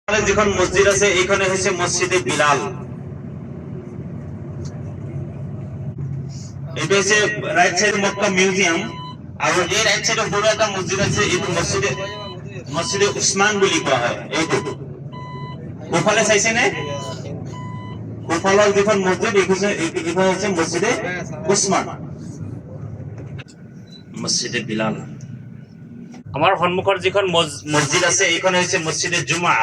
যেখানে মসজিদ আছে এইখানে হচ্ছে মসজিদে বিলাল। এটা হচ্ছে রাইট সাইড মক্কা মিউজিয়াম। আর এই রাইট সাইডে বড় একটা মসজিদ আছে, এই মসজিদে মসজিদে উসমান বলি কোয়া হয়। এইটুকু ওখানে চাইছে না, ওখানে যেখান মসজিদ এখানে হচ্ছে মসজিদে উসমান, মসজিদে বিলাল। আমার সন্মুখৰ যিখন মসজিদ আছে এইখন হৈছে মসজিদে জুমা।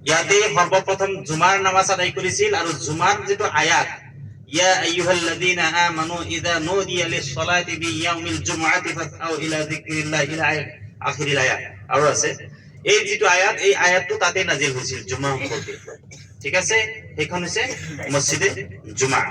ইয়াতে সৰ্বপ্ৰথম জুমাৰ নামাজ আদায় কৰিছিল। আৰু জুমাৰ যেটো আয়াত, ইয়া আইয়ুহাল্লাযীনা আমানু ইযা নুদিয়া লিছ-ছলাতি বিয়াউমিল জুমআতি ফাসআউ ইলা যিকৰিল্লাহি ইলা আখিৰিল আয়াত। আৰু আছে এই যেটো আয়াত, এই আয়াতটো তাতে নাজিল হৈছিল জুমা সম্পৰ্কে। ঠিক আছে, সেইখন হৈছে মসজিদে জুমা।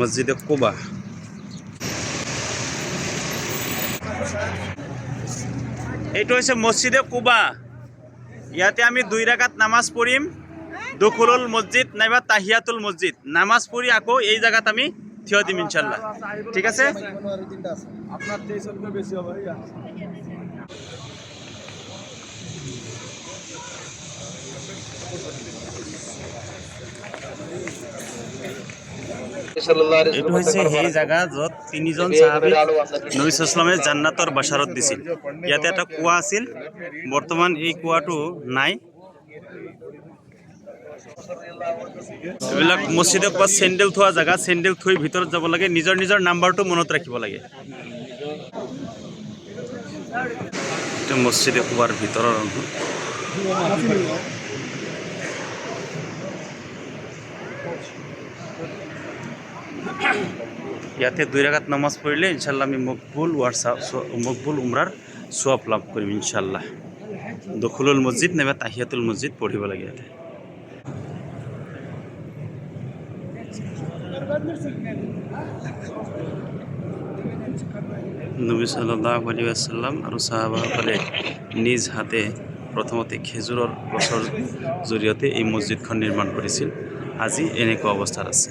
মসজিদে কুবা। এইটো হৈছে মসজিদে কুবা। ইয়াতে আমি 2 রাকাত নামাজ পঢ়িম, দুখুলুল মসজিদ নাইবা তাহিয়াতুল মসজিদ। নামাজ পঢ়ি আকৌ এই জায়গাত আমি থিয় দিম ইনশাআল্লাহ। ঠিক আছে, আপনার 23 বেশি হবে। এইটো হৈছে সেই জায়গা য'ত 3জন সাহাবী নবী সাল্লাল্লাহু জান্নাতৰ বাশাৰত দিছিল। ইয়াতে এটা কুয়া আছিল, বৰ্তমান এই কুয়াটো নাই। এইবিলাক মসজিদে কোৱা চেন্ডেল থোৱা জায়গা, চেন্ডেল থৈ ভিতৰত যাব লাগে, নিজৰ নিজৰ নাম্বাৰটো মনত ৰাখিব লাগে। এটা মসজিদে কুৱাৰ ভিতৰৰ ইয়াতে 2 রাকাত নামাজ পড়লে ইনশাআল্লাহ আমি মকবুল উমরার সওয়াব লাভ করিম ইনশাআল্লাহ। দুখুলুল মসজিদ নাইবা তাহিয়াতুল মসজিদ পড়িব লাগে ইয়াতে। নবী সাল্লাল্লাহু আলাইহি ওয়াসাল্লাম আৰু সাহাবাসকলে নিজ হাতে প্ৰথমতে খেজুৰৰ গছৰ জৰিয়তে এই মছজিদখন নিৰ্মাণ কৰিছিল। আজি এনেকুৱা অৱস্থাত আছে।